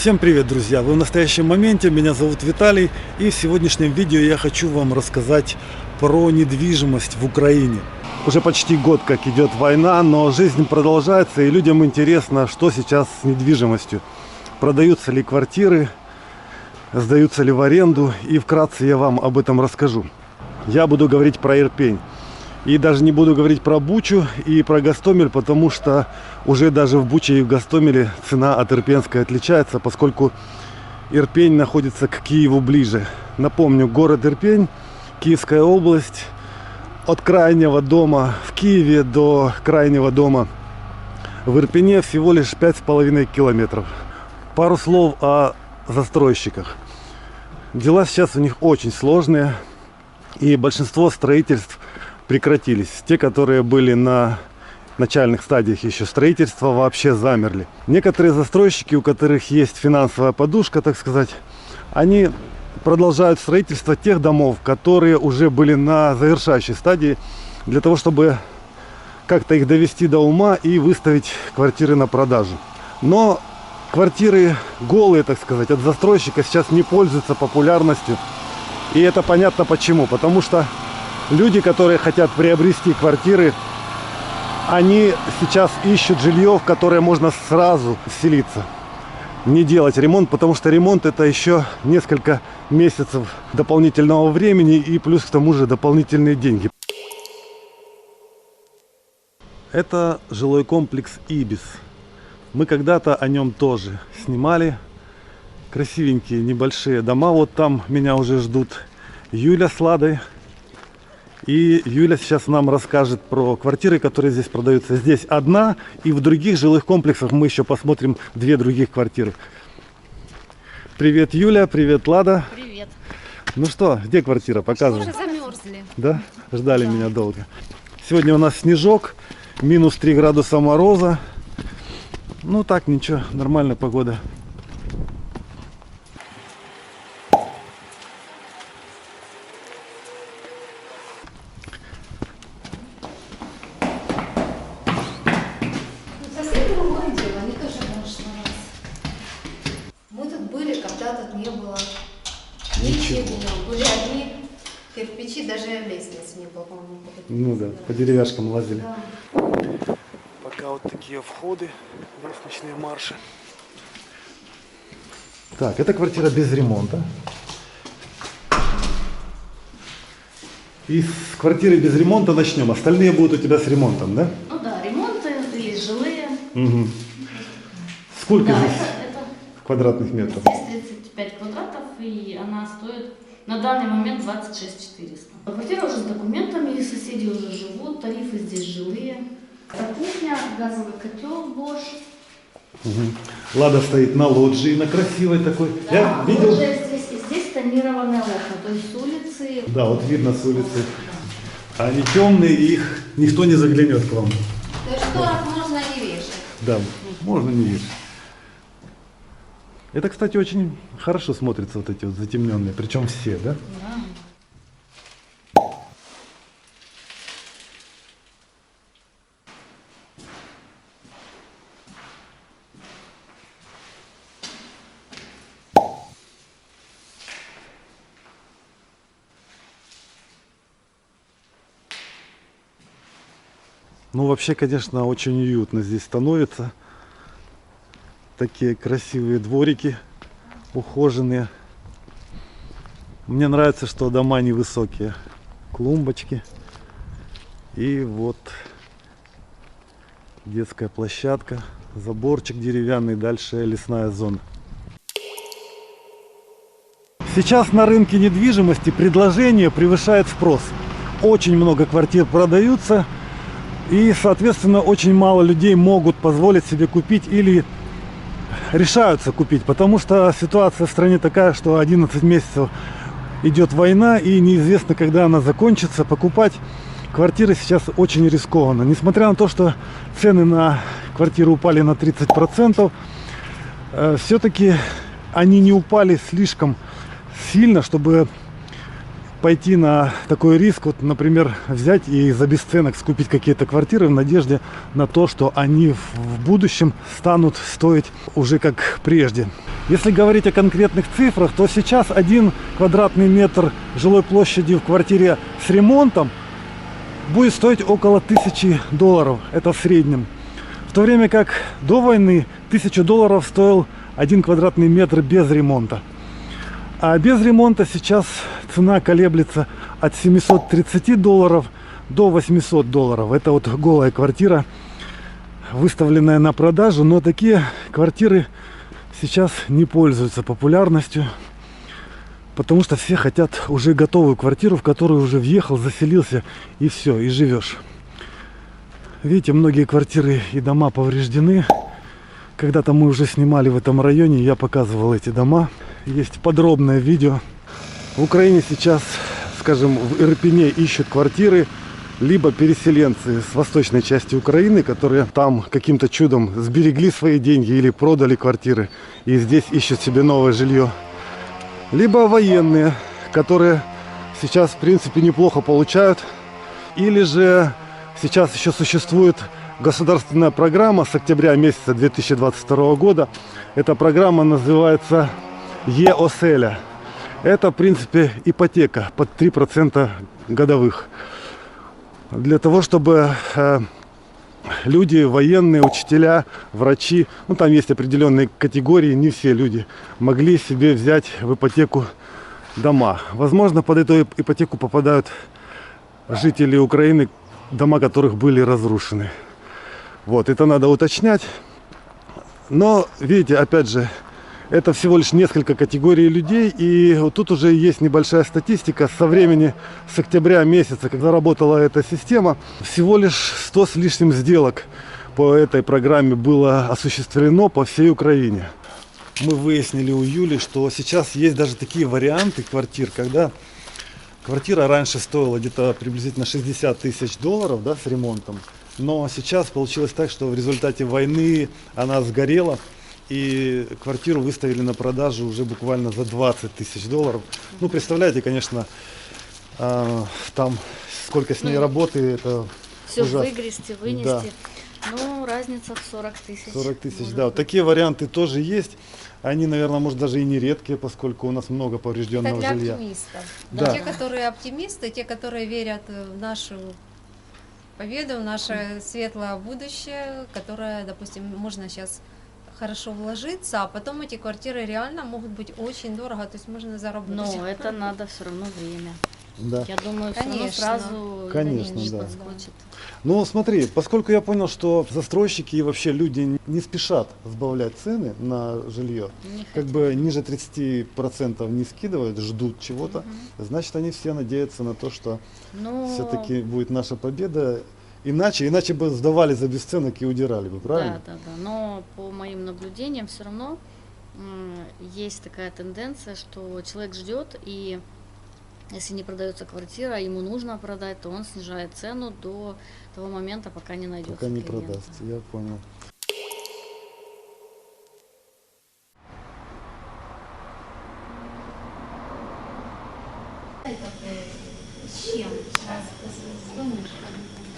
Всем привет, друзья! Вы в настоящем моменте, меня зовут Виталий, и в сегодняшнем видео я хочу вам рассказать про недвижимость в Украине. Уже почти год как идет война, но жизнь продолжается, и людям интересно, что сейчас с недвижимостью. Продаются ли квартиры, сдаются ли в аренду, и вкратце я вам об этом расскажу. Я буду говорить про Ирпень. И даже не буду говорить про Бучу и про Гостомель, потому что уже даже в Буче и в Гостомеле цена от Ирпенской отличается, поскольку Ирпень находится к Киеву ближе. Напомню, город Ирпень, Киевская область, от крайнего дома в Киеве до крайнего дома в Ирпене всего лишь 5,5 километров. Пару слов о застройщиках. Дела сейчас у них очень сложные, и большинство строительств прекратились. Те, которые были на начальных стадиях еще строительства, вообще замерли. Некоторые застройщики, у которых есть финансовая подушка, так сказать, они продолжают строительство тех домов, которые уже были на завершающей стадии, для того, чтобы как-то их довести до ума и выставить квартиры на продажу. Но квартиры голые, так сказать, от застройщика сейчас не пользуются популярностью. И это понятно почему. Потому что люди, которые хотят приобрести квартиры, они сейчас ищут жилье, в которое можно сразу вселиться. Не делать ремонт, потому что ремонт — это еще несколько месяцев дополнительного времени и плюс к тому же дополнительные деньги. Это жилой комплекс Ибис. Мы когда-то о нем тоже снимали. Красивенькие небольшие дома. Вот там меня уже ждут Юля с Ладой. И Юля сейчас нам расскажет про квартиры, которые здесь продаются. Здесь одна, и в других жилых комплексах мы еще посмотрим две других квартиры. Привет, Юля, привет, Лада. Привет. Ну что, где квартира? Показывай. Уже замерзли. Да? Ждали меня долго. Сегодня у нас снежок, минус 3 градуса мороза. Ну так, ничего, нормальная погода. Были одни кирпичи, даже лестницы не было, по-моему. Ну да, по деревяшкам лазили. Да. Пока вот такие входы, лестничные марши. Так, это квартира без ремонта. И с квартиры без ремонта начнем. Остальные будут у тебя с ремонтом, да? Ну да, ремонты есть жилые. Угу. Сколько Да, здесь это квадратных метров? здесь 35 квадратов, и она стоит на данный момент 26 400. Квартира уже с документами, соседи уже живут, тарифы здесь жилые. Это кухня, газовый котел Bosch. Угу. Лада стоит на лоджии, на красивой такой. Да, Я видел. Здесь тонированные окна, то есть с улицы. Да, вот видно с улицы. Они темные, и их никто не заглянет к вам. То есть шторок можно не вешать. Да, можно не вешать. Это, кстати, очень хорошо смотрится, вот эти вот затемненные, причем все, да? Да. Ну, вообще, конечно, очень уютно здесь становится. Такие красивые дворики, ухоженные. Мне нравится, что дома невысокие. Клумбочки. И вот детская площадка, заборчик деревянный, дальше лесная зона. Сейчас на рынке недвижимости предложение превышает спрос. Очень много квартир продаются. И, соответственно, очень мало людей могут позволить себе купить или решаются купить, потому что ситуация в стране такая, что 11 месяцев идет война, и неизвестно, когда она закончится. Покупать квартиры сейчас очень рискованно. Несмотря на то, что цены на квартиры упали на 30%, все-таки они не упали слишком сильно, чтобы пойти на такой риск, вот, например, взять и за бесценок скупить какие-то квартиры в надежде на то, что они в будущем станут стоить уже как прежде. Если говорить о конкретных цифрах, то сейчас 1 квадратный метр жилой площади в квартире с ремонтом будет стоить около $1000. Это в среднем. В то время как до войны $1000 стоил 1 квадратный метр без ремонта. А без ремонта сейчас цена колеблется от $730 до $800. Это вот голая квартира, выставленная на продажу. Но такие квартиры сейчас не пользуются популярностью, потому что все хотят уже готовую квартиру, в которую уже въехал, заселился и все, и живешь. Видите, многие квартиры и дома повреждены. Когда-то мы уже снимали в этом районе, я показывал эти дома. Есть подробное видео. В Украине сейчас, скажем, в Ирпене ищут квартиры либо переселенцы с восточной части Украины, которые там каким-то чудом сберегли свои деньги или продали квартиры и здесь ищут себе новое жилье. Либо военные, которые сейчас, в принципе, неплохо получают. Или же сейчас еще существует государственная программа с октября месяца 2022 года. Эта программа называется ЕОСЕЛЯ. Это, в принципе, ипотека под 3% годовых. Для того, чтобы люди, военные, учителя, врачи, ну там есть определенные категории, не все люди могли себе взять в ипотеку дома. Возможно, под эту ипотеку попадают жители Украины, дома которых были разрушены. Вот, это надо уточнять. Но, видите, опять же, это всего лишь несколько категорий людей. И вот тут уже есть небольшая статистика. Со времени, с октября месяца, когда работала эта система, всего лишь 100 с лишним сделок по этой программе было осуществлено по всей Украине. Мы выяснили у Юли, что сейчас есть даже такие варианты квартир, когда квартира раньше стоила где-то приблизительно $60 000, да, с ремонтом. Но сейчас получилось так, что в результате войны она сгорела. И квартиру выставили на продажу уже буквально за $20 000. Ну, представляете, конечно, там сколько с ней работы. Это все ужасно. выгрести, вынести. Да. Ну, разница в 40 000. 40 000, да. Вот такие варианты тоже есть. Они, наверное, может даже и не редкие, поскольку у нас много поврежденного Это для жилья. оптимистов. Да. Те, которые оптимисты, те, которые верят в нашу победу, в наше светлое будущее, которое, допустим, можно сейчас хорошо вложиться, а потом эти квартиры реально могут быть очень дорого, то есть можно заработать. Но это надо все равно время. Да. Я думаю, все равно Конечно. сразу Конечно, не да. подскочит. Ну, смотри, поскольку я понял, что застройщики и вообще люди не спешат сбавлять цены на жилье, Не как бы ниже 30% не скидывают, ждут чего-то, значит, они все надеются на то, что Но... все-таки будет наша победа. Иначе бы сдавали за бесценок и удирали бы, правильно? Да. Но по моим наблюдениям все равно есть такая тенденция, что человек ждет, и если не продается квартира, а ему нужно продать, то он снижает цену до того момента, пока не найдется Пока не клиента. продастся, я понял.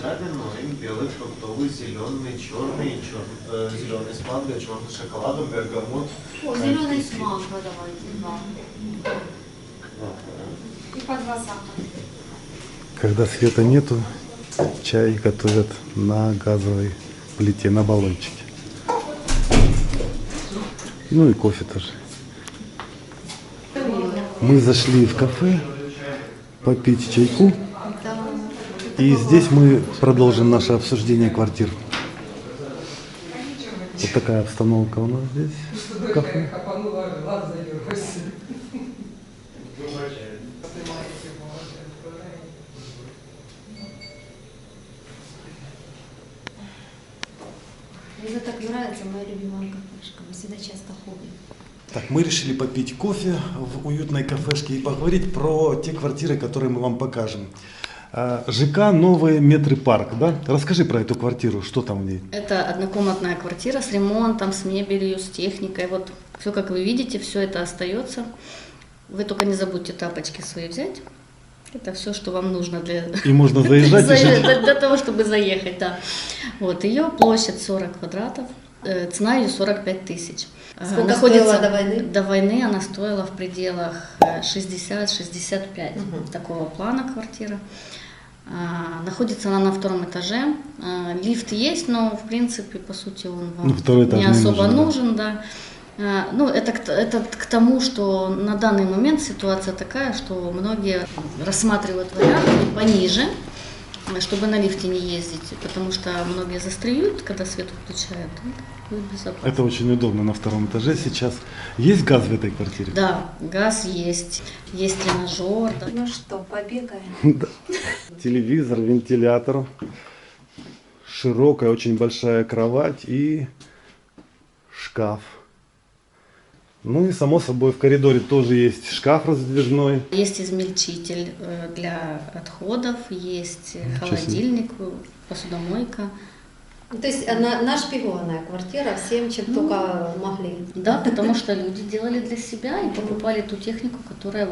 Травяной, белый, фруктовый, зеленый, черный, зеленый с манго, черный с шоколадом, бергамот. Зеленый с манго давайте, два. И по 2 сахара. Когда света нету, чай готовят на газовой плите, на баллончике. Ну и кофе тоже. Мы зашли в кафе попить чайку. И здесь мы продолжим наше обсуждение квартир. Вот такая обстановка у нас здесь в кафе. Мне так нравится, моя любимая кафешка, мы сюда часто ходим. Так, мы решили попить кофе в уютной кафешке и поговорить про те квартиры, которые мы вам покажем. ЖК «Новые метры парк», да? Расскажи про эту квартиру, что там в ней? Это однокомнатная квартира с ремонтом, с мебелью, с техникой. Вот все, как вы видите, все это остается. Вы только не забудьте тапочки свои взять. Это все, что вам нужно для, И можно заезжать и жить. для того, чтобы заехать, да. Вот, ее площадь 40 квадратов, цена ее 45 тысяч. Сколько стоила до войны? До войны она стоила в пределах 60-65, такого плана квартира. Находится она на втором этаже. Лифт есть, но в принципе, по сути, он вам второй этаж не не особо нужен, да. нужен, да. Ну, это к тому, что на данный момент ситуация такая, что многие рассматривают варианты пониже, чтобы на лифте не ездить, потому что многие застряют, когда свет включают. Будет безопасно. Это очень удобно на втором этаже сейчас. Есть газ в этой квартире? Да, газ есть тренажер. Да. Ну что, побегаем? Да. Телевизор, вентилятор, широкая, очень большая кровать и шкаф. Ну и само собой в коридоре тоже есть шкаф раздвижной. Есть измельчитель для отходов, есть Ничего себе. холодильник, посудомойка. То есть нашпигованная квартира всем, чем только могли. Да, потому что люди делали для себя и покупали ту технику, которая,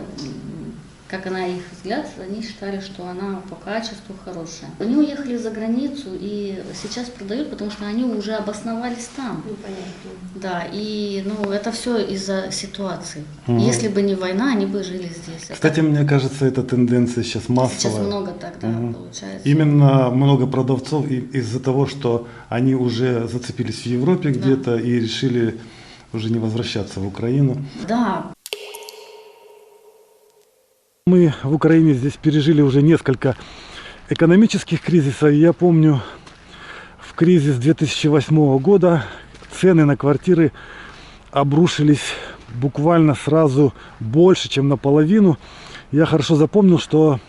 как на их взгляд, они считали, что она по качеству хорошая. Они уехали за границу и сейчас продают, потому что они уже обосновались там. Ну, понятно. Да, и это все из-за ситуации. Если бы не война, они бы жили здесь. Кстати, мне кажется, эта тенденция сейчас массовая. Сейчас много так, да, получается. Именно много продавцов из-за того, что они уже зацепились в Европе где-то и решили уже не возвращаться в Украину. Да. Мы в Украине здесь пережили уже несколько экономических кризисов. Я помню, в кризис 2008 года цены на квартиры обрушились буквально сразу больше, чем наполовину. Я хорошо запомнил, что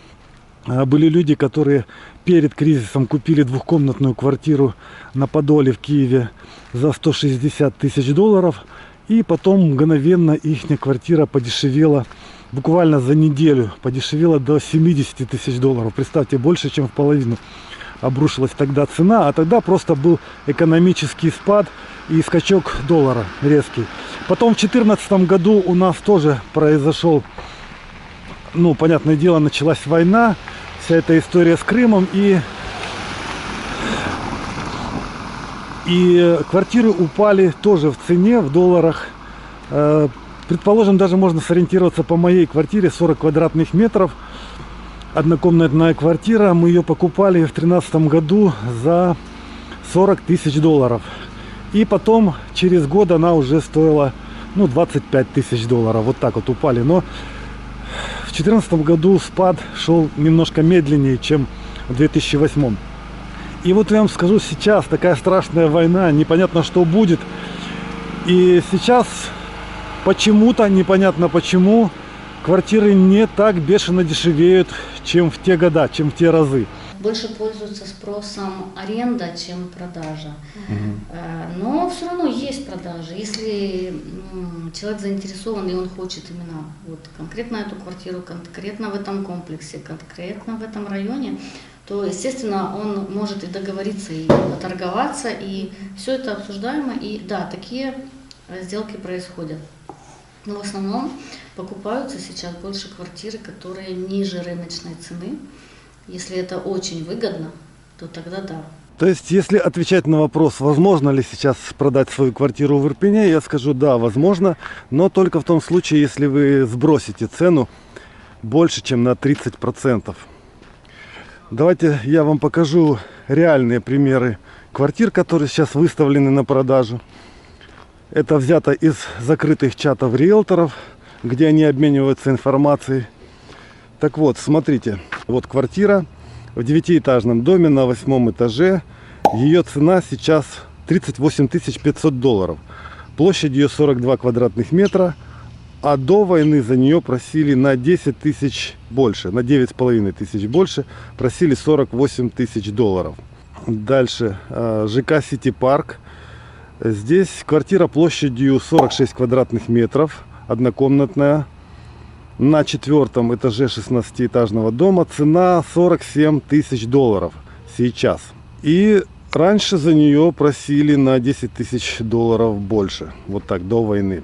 были люди, которые перед кризисом купили двухкомнатную квартиру на Подоле в Киеве за 160 тысяч долларов. И потом мгновенно их квартира подешевела. Буквально за неделю подешевела до 70 тысяч долларов. Представьте, больше, чем в половину обрушилась тогда цена. А тогда просто был экономический спад и скачок доллара резкий. Потом в 2014 году у нас тоже произошел, понятное дело, началась война. Вся эта история с Крымом. И квартиры упали тоже в цене, в долларах. Предположим, даже можно сориентироваться по моей квартире, 40 квадратных метров, однокомнатная квартира. Мы ее покупали в 2013 году за 40 тысяч долларов. И потом, через год, она уже стоила 25 тысяч долларов. Вот так вот упали. Но в 2014 году спад шел немножко медленнее, чем в 2008. И вот я вам скажу, сейчас такая страшная война, непонятно, что будет. И сейчас... Почему-то, непонятно почему, квартиры не так бешено дешевеют, чем в те года, чем в те разы. Больше пользуются спросом аренда, чем продажа. Но все равно есть продажи. Если человек заинтересован и он хочет именно конкретно эту квартиру, конкретно в этом комплексе, конкретно в этом районе, то, естественно, он может и договориться, и торговаться, и все это обсуждаемо. И да, такие сделки происходят. Но в основном покупаются сейчас больше квартиры, которые ниже рыночной цены. Если это очень выгодно, то тогда да. То есть, если отвечать на вопрос, возможно ли сейчас продать свою квартиру в Ирпене, я скажу, да, возможно, но только в том случае, если вы сбросите цену больше, чем на 30%. Давайте я вам покажу реальные примеры квартир, которые сейчас выставлены на продажу. Это взято из закрытых чатов риэлторов, где они обмениваются информацией. Так вот, смотрите, вот квартира в 9-этажном доме на 8 этаже. Ее цена сейчас 38 500 долларов. Площадь ее 42 квадратных метра. А до войны за нее просили на 10 тысяч больше, на 9,5 тысяч больше. Просили 48 тысяч долларов. Дальше ЖК Сити Парк. Здесь квартира площадью 46 квадратных метров, однокомнатная, на 4-м этаже 16-этажного дома. Цена 47 тысяч долларов сейчас. И раньше за нее просили на 10 тысяч долларов больше, вот так, до войны.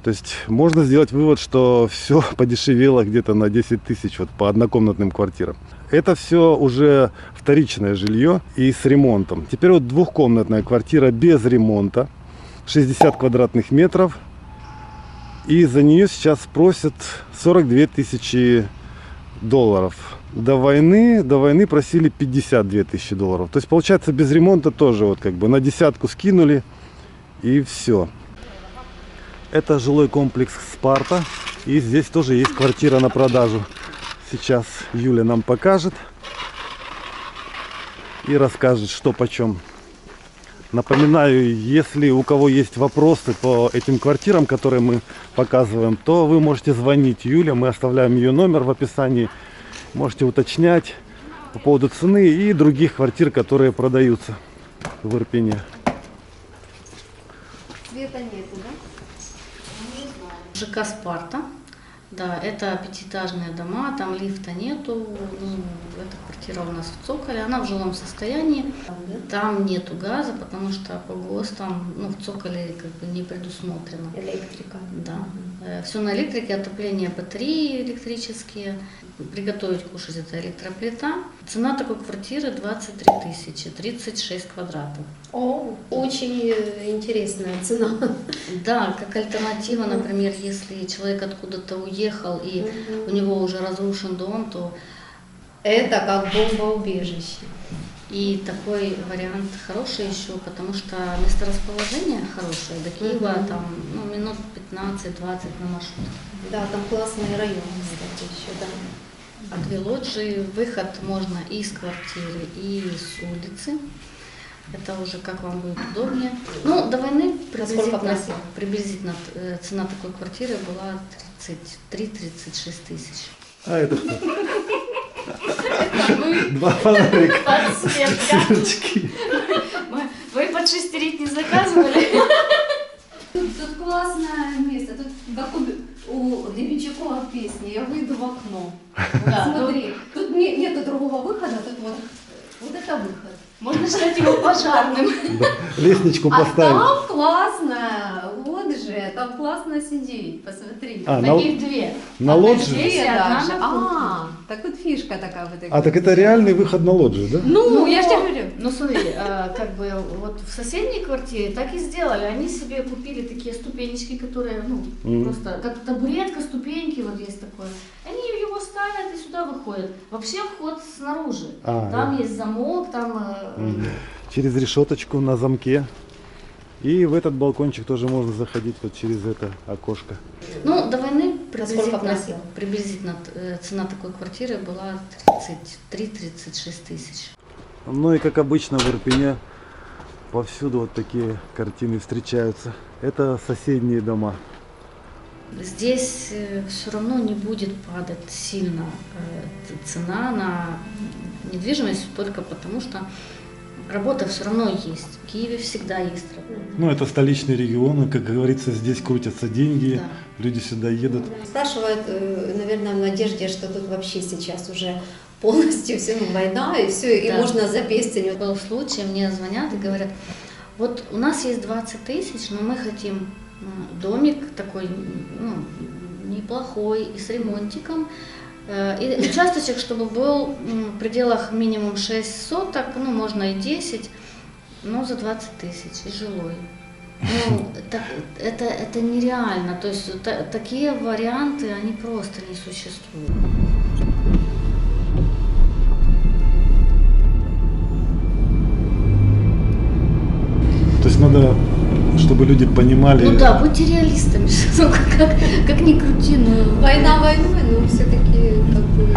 То есть можно сделать вывод, что все подешевело где-то на 10 тысяч вот по однокомнатным квартирам. Это все уже вторичное жилье и с ремонтом. Теперь вот двухкомнатная квартира без ремонта, 60 квадратных метров. И за нее сейчас просят 42 тысячи долларов. До войны просили 52 тысячи долларов. То есть получается без ремонта тоже вот как бы на десятку скинули и все. Это жилой комплекс Спарта. И здесь тоже есть квартира на продажу. Сейчас Юля нам покажет и расскажет, что почем. Напоминаю, если у кого есть вопросы по этим квартирам, которые мы показываем, то вы можете звонить Юле. Мы оставляем ее номер в описании. Можете уточнять по поводу цены и других квартир, которые продаются в Ирпене. Света нету, да? ЖК «Спарта». Да, это пятиэтажные дома, там лифта нету. Ну, эта квартира у нас в цоколе, она в жилом состоянии. Там нету газа, потому что по ГОСТам, ну, в цоколе как бы не предусмотрено. Электрика. Да. Все на электрике, отопление батареи электрические. Приготовить, кушать — это электроплита. Цена такой квартиры 23 тысячи, 36 квадратов. О, очень интересная цена. Да, как альтернатива, например, если человек откуда-то уехал и у него уже разрушен дом, то Это как бомбоубежище. и такой вариант хороший еще, потому что месторасположение хорошее. До Киева там минут 15-20 на маршрут. Да, там классный район, кстати, еще, да. А две лоджии, выход можно и из квартиры, и с улицы. Это уже как вам будет удобнее. Ну, до войны приблизительно цена такой квартиры была 33-36 тысяч. А это что? Два фонарика. Сверчки. Вы под шестерик не заказывали? Тут классное место. Тут как у Гребенщикова в песне «Я выйду в окно». Смотри, тут нету другого выхода, тут вот это выход. Можно считать его пожарным. Да. Лестничку А поставить. там классно, вот же, там классно сидеть, посмотри. А, Таких две. на Одна лоджии? здесь и одна даже. на кухне. Так вот фишка такая вот. А так это реальный выход на лоджию, да? Ну, я же тебе говорю. Ну смотри, как бы вот в соседней квартире так и сделали. Они себе купили такие ступенечки, которые, ну, просто как табуретка, ступеньки, вот есть такое. Они его ставят и сюда выходят. Вообще вход снаружи. Там есть замок, там... Через решеточку на замке. И в этот балкончик тоже можно заходить вот через это окошко. Ну, до войны Насколько просил? приблизительно цена такой квартиры была 33-36 тысяч. Ну и как обычно в Ирпене повсюду вот такие картины встречаются. Это соседние дома. Здесь все равно не будет падать сильно цена на недвижимость только потому, что работа все равно есть. В Киеве всегда есть работа. Ну это столичные регионы, как говорится, здесь крутятся деньги, Да. люди сюда едут. Спрашивают, наверное, в надежде, что тут вообще сейчас уже полностью все, война и все, и Да. можно за песень. Был случай, мне звонят и говорят, вот у нас есть 20 тысяч, но мы хотим домик такой, ну, неплохой и с ремонтиком. И участочек, чтобы был в пределах минимум 6 соток, ну, можно и 10, но за 20 тысяч и жилой. Ну, это нереально. То есть такие варианты, они просто не существуют. То есть надо, чтобы люди понимали. Ну да, будьте реалистами, ну, как ни крути, но... Война войной, но все-таки как бы...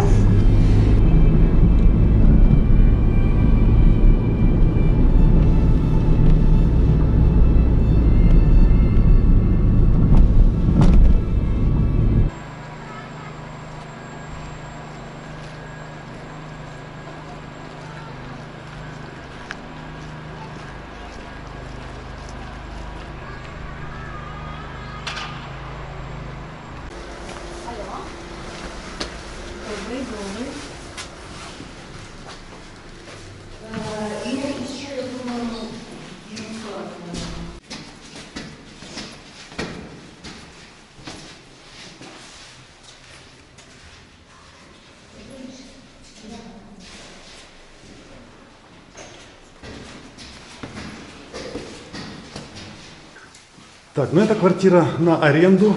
Так, ну это квартира на аренду.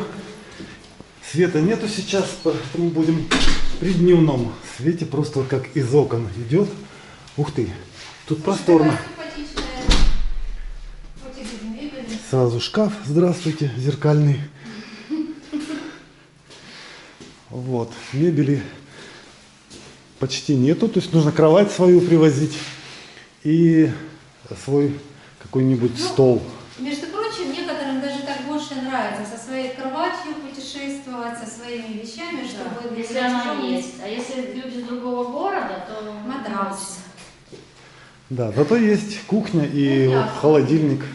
Света нету сейчас, поэтому будем при дневном свете, просто вот как из окон идет. Ух ты, тут просторно. Сразу шкаф, здравствуйте, зеркальный. Вот, мебели почти нету, то есть нужно кровать свою привозить и свой какой-нибудь стол. Между прочим, некоторым даже так больше нравится со своей кроватью путешествовать, со своими вещами, чтобы Если она есть. А если люди из другого города, то матрас. Да, зато есть кухня и вот холодильник,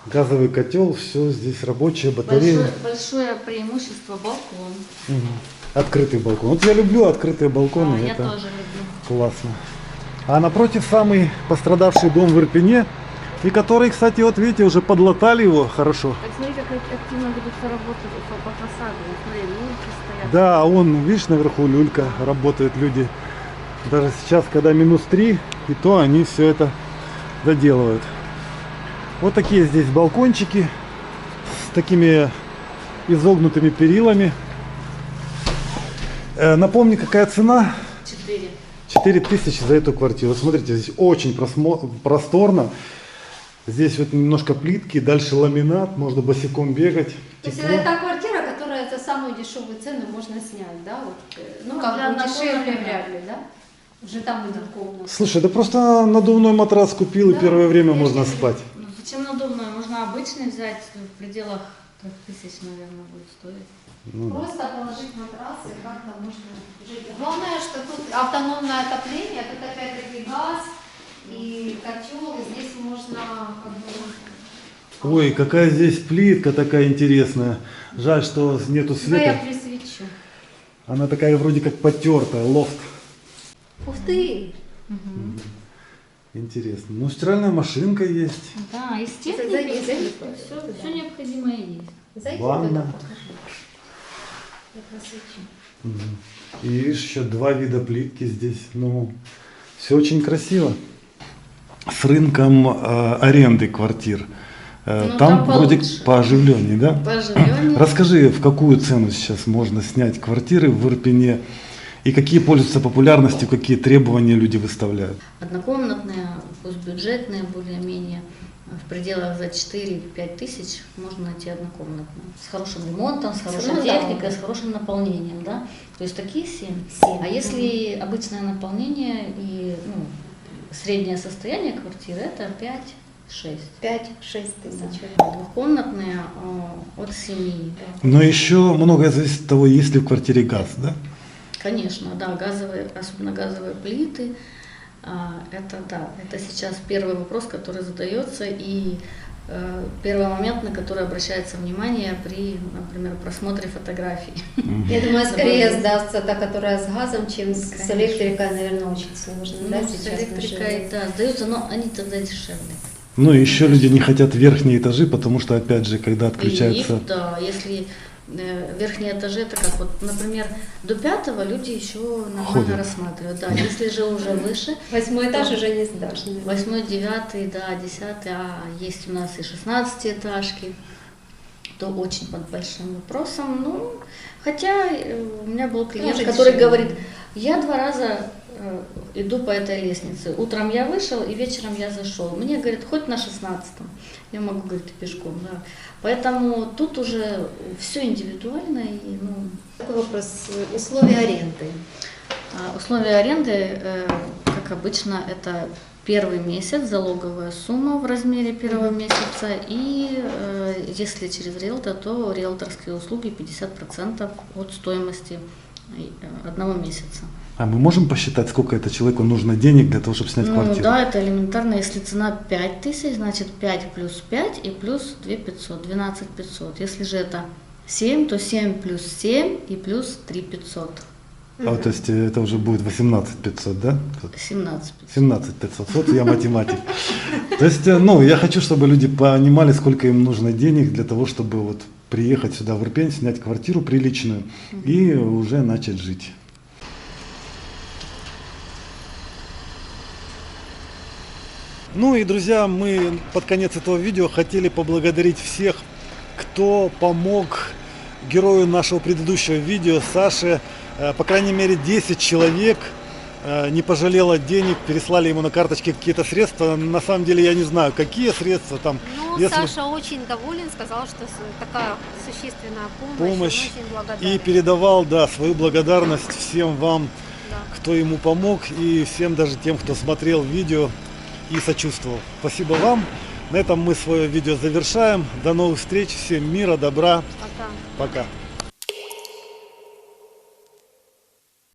газовый котел, все здесь рабочее, батарея. Большое преимущество балкон. Мгм. Открытый балкон. Вот я люблю открытые балконы, Я это тоже люблю. классно. А напротив самый пострадавший дом в Ирпене, и который, кстати, вот видите, уже подлатали его хорошо. Так смотри, как активно ведутся работы по фасаду. Смотри, люльки стоят. Да, вон, видишь, наверху люлька, работают люди. Даже сейчас, когда -3, и то они все это доделывают. Вот такие здесь балкончики с такими изогнутыми перилами. Напомни, какая цена? 4. 4000 за эту квартиру. Смотрите, здесь очень просторно. Здесь вот немножко плитки, дальше ламинат, можно босиком бегать. То есть Тепло. это та квартира, которая за самую дешевую цену можно снять, да? Вот, ну, как для бы дешевле однокомнатной. вряд ли, да? Уже там будет комната. Слушай, да просто надувной матрас купил, и Да, первое время я можно же спать. Ну, зачем надувной? Можно обычный взять, в пределах 3000, наверное, будет стоить. Ну да. Просто положить матрас и как-то можно жить. Главное, что тут автономное отопление, тут опять-таки газ и котел, и здесь можно как бы... Ой, какая здесь плитка такая интересная. Жаль, что нету Я света. присвечу. Она такая вроде как потертая, лофт. Ух ты! Интересно. Ну, стиральная машинка есть. Да, из Зайди, техники зайди. все необходимое есть. Зайди Ванна. туда, покажи. Я просвечу. Мгм. И видишь, еще 2 вида плитки здесь. Ну, все очень красиво. С рынком аренды квартир. Ну, Там там вроде получше. пооживленнее, да? Поживем. Расскажи, в какую цену сейчас можно снять квартиры в Ирпене и какие пользуются популярностью, какие требования люди выставляют? Однокомнатные, пусть бюджетные, более-менее, в пределах за 4-5 тысяч можно найти однокомнатную. С хорошим ремонтом, с хорошей Ну да. техникой, с хорошим наполнением, да? То есть такие 7. А если обычное наполнение и среднее состояние квартиры, это 5-6. 5-6 тысяч. Двухкомнатные от 7. Но еще многое зависит от того, есть ли в квартире газ, да? Конечно, да, газовые, особенно газовые плиты. Это сейчас первый вопрос, который задается, и первый момент, на который обращается внимание при, например, просмотре фотографий. Я думаю, скорее Добавить. сдастся та, которая с газом, чем с Конечно. электрикой, наверное, очень сложно. Да, Ну, с сейчас электрикой, да, сдаются, но они тогда дешевле. Ну, еще люди не хотят верхние этажи, потому что, опять же, когда И отключается... лифт, да, если верхние этажи, это как вот, например, до 5-го люди еще нормально Ходят. рассматривают. Да, если же уже выше, 8 этаж уже не сдашь. наверное. 8, 9, да, 10, а есть у нас и 16-этажки, то очень под большим вопросом. Ну, хотя у меня был клиент, Тоже который дешевле. говорит, я 2 раза иду по этой лестнице. Утром я вышел и вечером я зашел. Мне говорят, хоть на 16-м. Я могу, говорит, и пешком. Да. Поэтому тут уже все индивидуально. И, Такой вопрос. Условия аренды. условия аренды, как обычно, это первый месяц, залоговая сумма в размере первого месяца, и если через риэлтора, то риэлторские услуги 50% от стоимости 1 месяца. А мы можем посчитать, сколько это человеку нужно денег для того, чтобы снять Ну квартиру? да, это элементарно. Если цена 5000, значит 5 плюс 5 и плюс 2500, 12500. Если же это 7, то 7 плюс 7 и плюс 3500. А, то есть это уже будет 18 500, да? 17 500. 17 500, вот я математик. То есть, ну, я хочу, чтобы люди понимали, сколько им нужно денег для того, чтобы вот приехать сюда в Ирпень, снять квартиру приличную и уже начать жить. Ну и, друзья, мы под конец этого видео хотели поблагодарить всех, кто помог герою нашего предыдущего видео, Саше. По крайней мере, 10 человек не пожалело денег, переслали ему на карточке какие-то средства. На самом деле я не знаю, какие средства там. Ну, Если- Саша очень доволен, сказал, что такая существенная помощь, он очень благодарен. И передавал, да, свою благодарность всем вам, Да. кто ему помог, и всем даже тем, кто смотрел видео и сочувствовал. Спасибо вам. На этом мы свое видео завершаем. До новых встреч. Всем мира, добра. Пока. Пока.